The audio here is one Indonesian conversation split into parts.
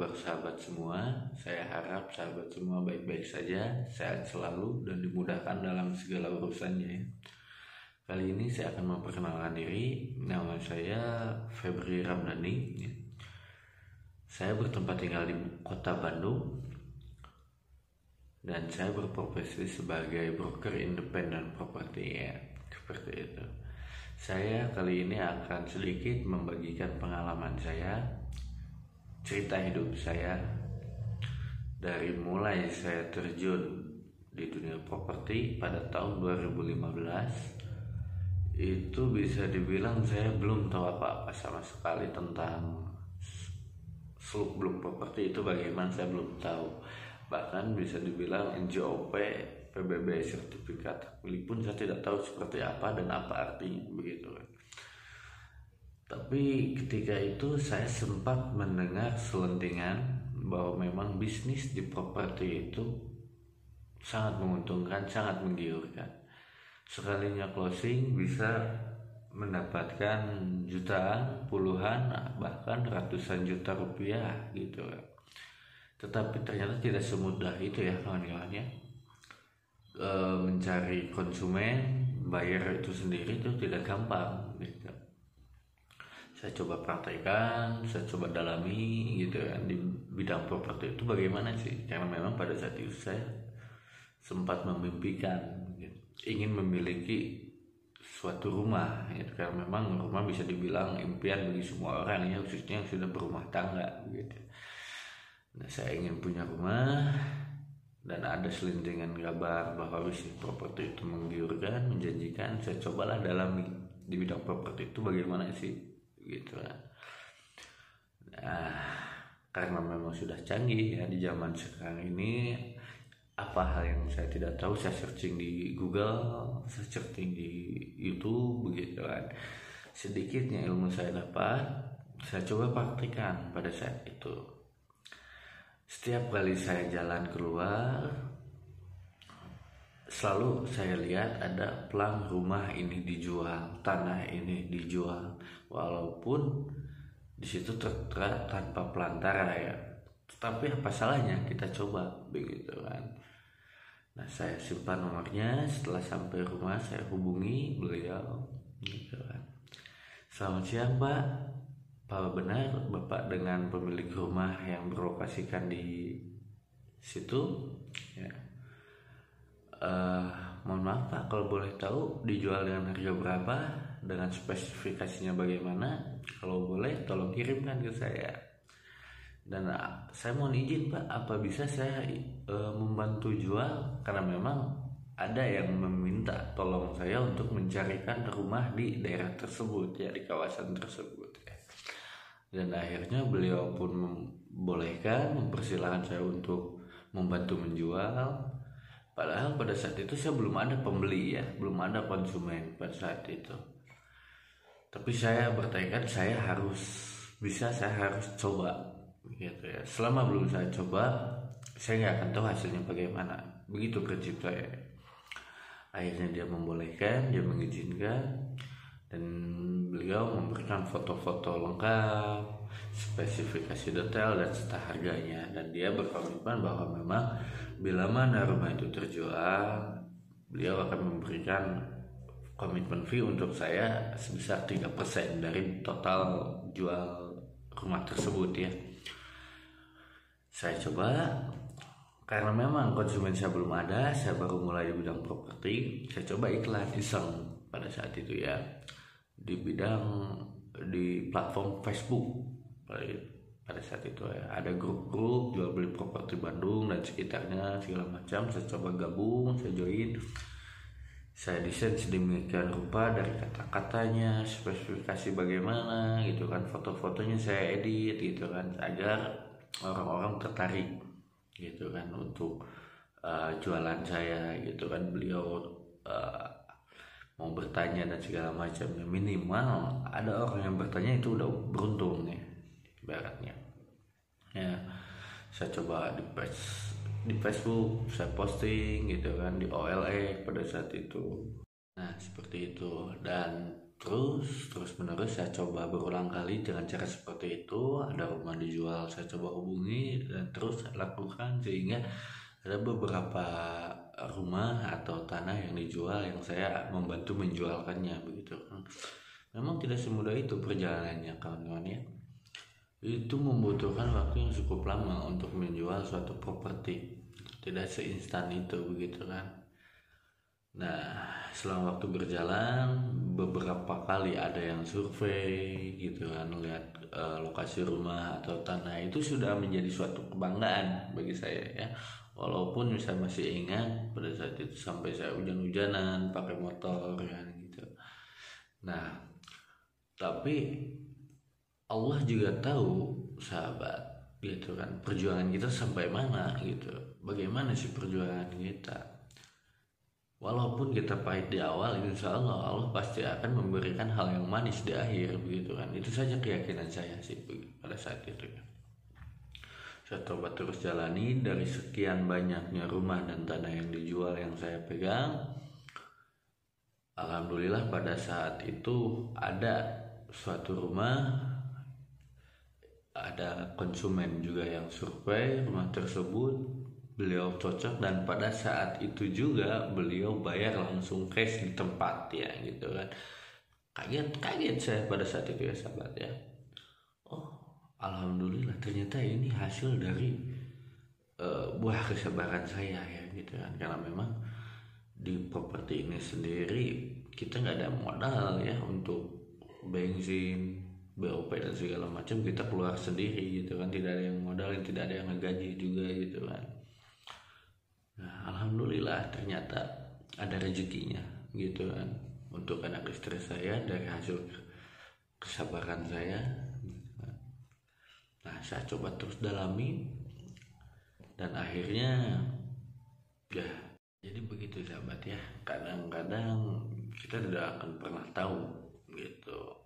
kabar sahabat semua? Saya harap sahabat semua baik-baik saja, sehat selalu dan dimudahkan dalam segala urusannya. Kali ini saya akan memperkenalkan diri. Nama saya Febri Ramdhani. Saya bertempat tinggal di kota Bandung dan saya berprofesi sebagai broker independen properti ya, seperti itu. Saya kali ini akan sedikit membagikan pengalaman saya, cerita hidup saya dari mulai saya terjun di dunia properti pada tahun 2015. Itu bisa dibilang saya belum tahu apa-apa sama sekali tentang seluk-beluk properti itu bagaimana, saya belum tahu. Bahkan bisa dibilang NJOP, PBB sertifikat milik pun saya tidak tahu seperti apa dan apa artinya begitu. Tapi ketika itu saya sempat mendengar selentingan bahwa memang bisnis di properti itu sangat menguntungkan, sangat menggiurkan. Sekalinya closing bisa mendapatkan jutaan, puluhan, bahkan ratusan juta rupiah gitu. Tetapi ternyata tidak semudah itu ya kawan-kawan ya. Mencari konsumen, bayar itu sendiri itu tidak gampang gitu. Saya coba praktekkan, saya coba dalami gitu kan di bidang properti itu bagaimana sih, karena memang pada saat itu saya sempat memimpikan gitu, ingin memiliki suatu rumah gitu, karena memang rumah bisa dibilang impian bagi semua orang ya, khususnya yang sudah berumah tangga gitu. Nah, saya ingin punya rumah dan ada selentingan kabar bahwa bisnis properti itu menggiurkan, menjanjikan. Saya cobalah dalami di bidang properti itu bagaimana sih gitu kan. Nah, karena memang sudah canggih ya di zaman sekarang ini, apa hal yang saya tidak tahu saya searching di Google, saya searching di YouTube begitu kan. Sedikitnya ilmu saya dapat, saya coba praktikkan pada saat itu. Setiap kali saya jalan keluar, selalu saya lihat ada pelang rumah ini dijual, tanah ini dijual, walaupun di situ tertera tanpa pelantara ya. Tapi apa salahnya kita coba begitu kan. Nah, saya simpan nomornya. Setelah sampai rumah saya hubungi beliau gitu kan. Selamat siang Pak. Apa benar Bapak dengan pemilik rumah yang berlokasikan di situ? Ya. Mohon maaf Pak, kalau boleh tahu dijual dengan harga berapa, dengan spesifikasinya bagaimana? Kalau boleh tolong kirimkan ke saya. Dan saya mohon izin Pak, apa bisa saya membantu jual, karena memang ada yang meminta tolong saya untuk mencarikan rumah di daerah tersebut ya, di kawasan tersebut ya. Dan akhirnya beliau pun membolehkan, mempersilahkan saya untuk membantu menjual. Padahal pada saat itu saya belum ada pembeli ya, belum ada konsumen pada saat itu. Tapi saya bertekad saya harus bisa, saya harus coba gitu ya. Selama belum saya coba, saya nggak akan tahu hasilnya bagaimana. Begitu prinsip saya. Akhirnya dia membolehkan, dia mengizinkan, dan beliau memberikan foto-foto lengkap, spesifikasi detail dan serta harganya. Dan dia berkomitmen bahwa memang bila mana rumah itu terjual, beliau akan memberikan komitmen fee untuk saya sebesar 3% dari total jual rumah tersebut ya. Saya coba, karena memang konsumen saya belum ada, saya baru mulai di bidang properti. Saya coba iklan iseng pada saat itu ya, di platform Facebook pada saat itu ya. Ada grup-grup jual beli properti Bandung dan sekitarnya segala macam. Saya coba gabung, saya join, saya desain sedemikian rupa dari kata-katanya, spesifikasi bagaimana gitu kan, foto-fotonya saya edit gitu kan, agar orang-orang tertarik gitu kan untuk jualan saya gitu kan. Beliau mau bertanya dan segala macamnya, minimal ada orang yang bertanya itu udah beruntung nih ibaratnya ya. Saya coba di Facebook saya posting gitu kan, di OLX pada saat itu. Nah, seperti itu. Dan terus menerus saya coba berulang kali dengan cara seperti itu. Ada rumah dijual, saya coba hubungi dan terus saya lakukan, sehingga ada beberapa rumah atau tanah yang dijual yang saya membantu menjualkannya begitu. Memang tidak semudah itu perjalanannya, kawan-kawan ya. Itu membutuhkan waktu yang cukup lama untuk menjual suatu properti. Tidak seinstan itu begitu kan. Nah, selang waktu berjalan, beberapa kali ada yang survei gitu kan, lihat lokasi rumah atau tanah, itu sudah menjadi suatu kebanggaan bagi saya ya. Walaupun saya masih ingat pada saat itu sampai saya hujan-hujanan pakai motor kan gitu. Nah, tapi Allah juga tahu, sahabat, gitu kan, perjuangan kita sampai mana gitu. Bagaimana sih perjuangan kita? Walaupun kita pahit di awal, insya Allah pasti akan memberikan hal yang manis di akhir begitu kan. Itu saja keyakinan saya sih pada saat itu. Saya coba terus jalani. Dari sekian banyaknya rumah dan tanah yang dijual yang saya pegang, alhamdulillah pada saat itu ada suatu rumah, ada konsumen juga yang survei rumah tersebut, beliau cocok, dan pada saat itu juga beliau bayar langsung cash di tempat ya gitu kan. Kaget saya pada saat itu ya sahabat ya. Oh, alhamdulillah ternyata ini hasil dari buah kesabaran saya ya gitu kan. Karena memang di properti ini sendiri kita nggak ada modal ya untuk bensin, BOP dan segala macam, kita keluar sendiri gitu kan. Tidak ada yang modalin, tidak ada yang ngegaji juga gitu kan. Nah, alhamdulillah ternyata ada rezekinya gitu kan untuk anak istri saya dari hasil kesabaran saya. Nah, saya coba terus dalami dan akhirnya ya jadi begitu sahabat ya. Kadang-kadang kita tidak akan pernah tahu gitu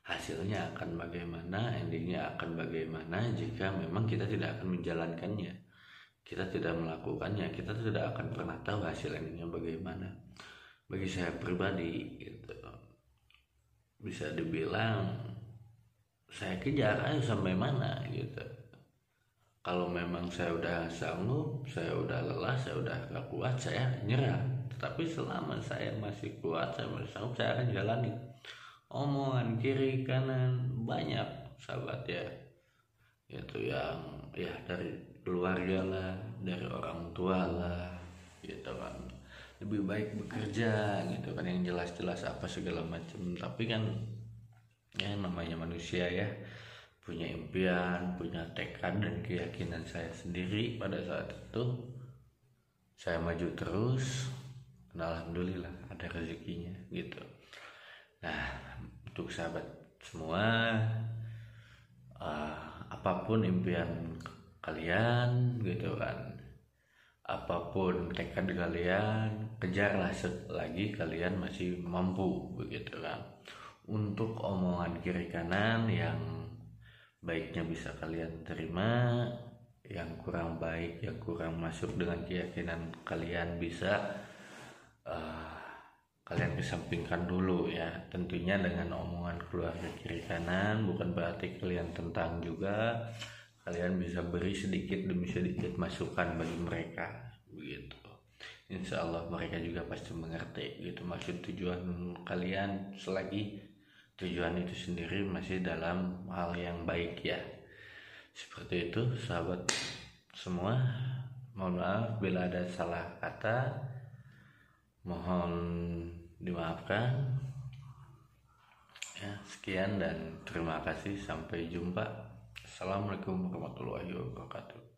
hasilnya akan bagaimana, endingnya akan bagaimana jika memang kita tidak akan menjalankannya. Kita tidak melakukannya, kita tidak akan pernah tahu hasil endingnya bagaimana. Bagi saya pribadi gitu, bisa dibilang saya kejar aja sampai mana gitu. Kalau memang saya udah sanggup, saya udah lelah, saya udah gak kuat, saya nyerah. Tetapi selama saya masih kuat, saya masih sanggup, saya akan jalani. Omongan kiri kanan banyak sahabat ya, itu yang ya dari keluarga lah, dari orang tua lah gitu kan. Lebih baik bekerja gitu kan, yang jelas-jelas apa segala macam. Tapi kan ya namanya manusia ya, punya impian, punya tekad dan keyakinan. Saya sendiri pada saat itu saya maju terus dan alhamdulillah ada rezekinya gitu. Nah, untuk sahabat semua, apapun impian kalian gitu kan, apapun tekad kalian, kejarlah selagi kalian masih mampu begitu kan. Untuk omongan kiri kanan yang baiknya bisa kalian terima, yang kurang baik, yang kurang masuk dengan keyakinan kalian bisa kalian kesampingkan dulu ya. Tentunya dengan omongan keluarga kiri kanan bukan berarti kalian tentang juga. Kalian bisa beri sedikit demi sedikit masukan bagi mereka begitu. Insya Allah mereka juga pasti mengerti gitu maksud tujuan kalian, selagi tujuan itu sendiri masih dalam hal yang baik ya. Seperti itu sahabat semua. Mohon maaf bila ada salah kata, mohon dimaafkan ya. Sekian dan terima kasih, sampai jumpa. Assalamualaikum warahmatullahi wabarakatuh.